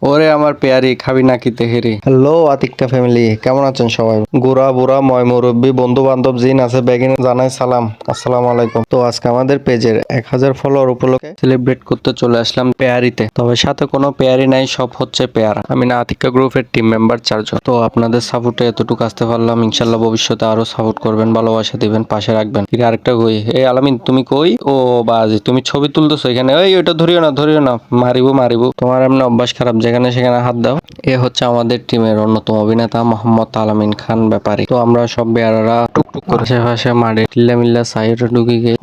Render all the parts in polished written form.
ওরে আমার পেয়ারি, খাবি নাকি তেহেরি? হ্যালো আতিকটা ফ্যামিলি, কেমন আছেন সবাই? গোরা বুড়া ময় মুরব্বী বন্ধু বান্ধব জিন আছে বেগিন জানাই সালাম, আসসালামু আলাইকুম। তো আজকে আমাদের পেজের 1000 ফলোয়ার উপলক্ষে সেলিব্রেট করতে চলে আসলাম পেয়ারিতে। তবে সাথে কোনো পেয়ারি নাই, সব হচ্ছে পেয়ারা। আমি না আতিকা গ্রুপের টিম মেম্বার 4 জন। তো আপনাদের সাপোর্টে এতটুকু আসতে পারলাম, ইনশাল্লাহ ভবিষ্যতে আরো সাপোর্ট করবেন, ভালোবাসা দিবেন, পাশে রাখবেন। কি আরেকটা কই, এই আলামিন তুমি কই? ও বাজি, তুমি ছবি তুলতেছো এখানে? এই ওইটা ধরিও না, মারিবো তোমার এমনি অভ্যাস খারাপ, যেখানে সেখানে হাত দাও। এ হচ্ছে আমাদের টিমের অন্যতম অভিনেতা মোহাম্মদ আলামিন খান ব্যাপারী। তো আমরা সব বেয়ারারা টুকটুক করে আশেপাশে মারে টিল্লা সাইডে ঢুকে গিয়ে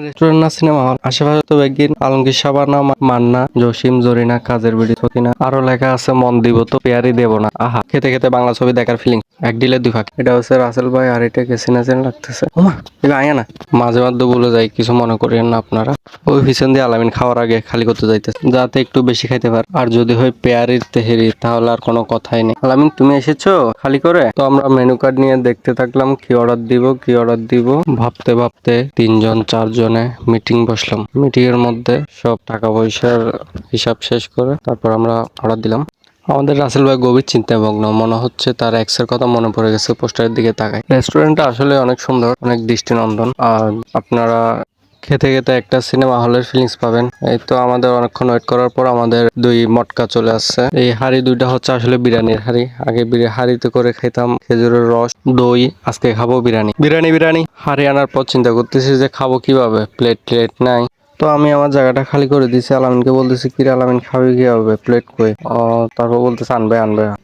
রেস্টুরেন্ট না সিনেমা হল, আশেপাশে তো একদিন আলমগীর সাবানা মান্না জসিম জরিনা কাজের বিড়ি থকিনা আরো লেখা আছে মন দিব তো পেয়ারি দেব না। আহা, খেতে খেতে বাংলা ছবি দেখার ফিলিং এক ডিলে দুই ফাঁক। এটা হচ্ছে রাসেল ভাই, আর এটা কেসিনা চেন লাগতেছে। ওমা এটা আয়া না, মাঝে মাঝে বলে যাই, কিছু মনে করেন না আপনারা। ওই পিছন দিয়ে আলামিন খাওয়ার আগে খালি করতে যাইতেছে যাতে একটু বেশি খাইতে পারে। আর যদি হয় পেয়ারির তেহেরি তাহলে আর কোনো কথাই নেই। আলামিন তুমি এসেছো খালি করে? তো আমরা মেনু কার্ড নিয়ে দেখতে থাকলাম কি অর্ডার দিব। ভাবতে ভাবতে 3 জন 4 জনে মিটিং বসলাম। মিটিং এর মধ্যে সব টাকা পয়সার হিসাব শেষ করে তারপর আমরা অর্ডার দিলাম। আমাদের রাসেল ভাই গভীর চিন্তায় মগ্ন, মনে হচ্ছে তার এক্স এর কথা মনে পড়ে গেছে পোস্টারের দিকে তাকায়। রেস্টুরেন্টটা আসলে অনেক সুন্দর, অনেক দৃষ্টিনন্দন। আর আপনারা খেতে খেতে একটা সিনেমা হলের ফিলিংস পাবেন। এই তো আমাদের অনেকক্ষণ ওয়েট করার পর আমাদের 2 মটকা চলে আসছে। এই হাড়ি 2টা হচ্ছে আসলে বিরিয়ানির হাড়ি। আগে হাড়িতে করে খেতাম খেজুরের রস দই, আজকে খাবো বিরিয়ানি। হাড়ি আনার পর চিন্তা করতেছি যে খাবো কিভাবে, প্লেট নাই। তো আমি আমার জায়গাটা খালি করে দিয়েছি, আলামিনকে বলতেছি কিরে আলামিন খাবি কিভাবে, প্লেট কই? তারপর বলতেছে আনবে।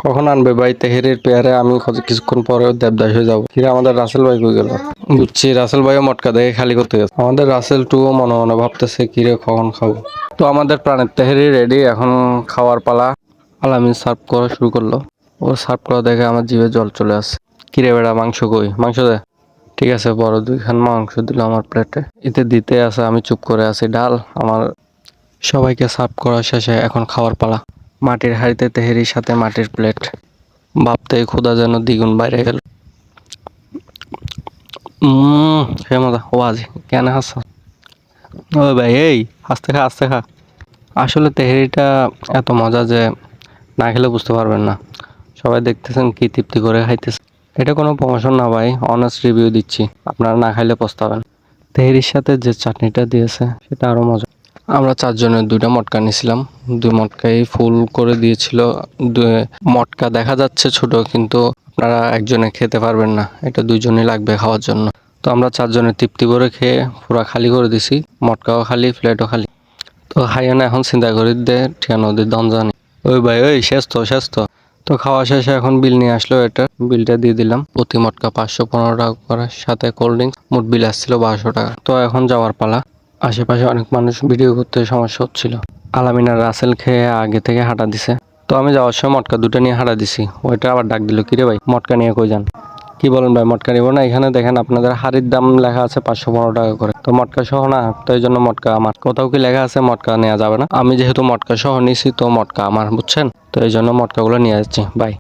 কখন আনবে ভাই? তেহেরির পেয়ারে আমি কিছুক্ষণ পরে দেবদাস হয়ে যাবো। কিরে আমাদের রাসেল ভাই কই গেল? বুঝছি রাসেল ভাইও মটকা দেখে খালি করতে গেছে। আমাদের রাসেল টুও মনে মনে ভাবতেছে কিরে কখন খাবো। তো আমাদের প্রাণের তেহেরি রেডি, এখন খাওয়ার পালা। আলামিন সার্ভ করা শুরু করলো। ও সার্ভ করা দেখে আমার জিভে জল চলে আসে। কিরে বেড়া মাংস কই? মাংস দে। ঠিক আছে, বড় 2 খান মাংস দিল আমার প্লেটে। এতে দিতে আছে, আমি চুপ করে আছি। ডাল আমার সবাইকে সার্ভ করা শেষে এখন খাওয়ার পালা। মাটির হাঁড়িতে তেহেরির সাথে মাটির প্লেট, ভাবতেই ক্ষুধা যেন দ্বিগুণ বাইরে গেল। সে মজা ও আজি কেন হাস? ও ভাই এই আস্তে খা। আসলে তেহেরিটা এত মজা যে না খেলে বুঝতে পারবেন না। সবাই দেখতেছেন কি তৃপ্তি করে খাইতেছে। এটা কোনো প্রমোশন না ভাই, অনেস্ট রিভিউ দিচ্ছি, আপনারা না খাইলে পস্তাবেন। তেহেরির সাথে যে চাটনিটা দিয়েছে সেটা আরো মজা। আমরা 4 জনের 2টা মটকা নিয়েছিলাম, 2 মটকাই ফুল করে দিয়েছিল। মটকা দেখা যাচ্ছে ছোট, কিন্তু আপনারা একজনে খেতে পারবেন না, এটা 2 জনই লাগবে খাওয়ার জন্য। তো আমরা 4 জনের তৃপ্তি করে খেয়ে পুরা খালি করে দিছি, মটকাও খালি প্লেটও খালি। তো হাইয়ানা এখন চিন্তা করি দে ঠিয়া নদীর দন জানি। ওই ভাই ওই শেষ তো। তো খাওয়া শেষে এখন বিল নিয়ে আসলো, এটা বিলটা দিয়ে দিলাম। প্রতি মটকা 515 টাকা করে, সাথে কোল্ড ড্রিঙ্কস, মোট বিল আসছিল 1200 টাকা। তো এখন যাওয়ার পালা। আশেপাশে অনেক মানুষ ভিডিও করতে সমস্যা হচ্ছিল। আলামিন আর রাসেল খেয়ে আগে থেকে হাঁটা দিছে। তো আমি যাওয়ার সময় মটকা 2টা নিয়ে হাঁটা দিছি। ওইটা আবার ডাক দিল, কিরে ভাই মটকা নিয়ে কই যান? কি বলেন ভাই, মটকা নিব না? এখানে দেখেন আপনাদের হাড়ির দাম লেখা আছে 515 টাকা করে, তো মটকা সহ না, তো এই জন্য মটকা আমার। কোথাও কি লেখা আছে মটকা নেওয়া যাবে না? আমি যেহেতু মটকা সহ নিছি তো মটকা আমার, বুঝছেন? তো এই জন্য মটকাগুলো নিয়ে যাচ্ছি। বাই।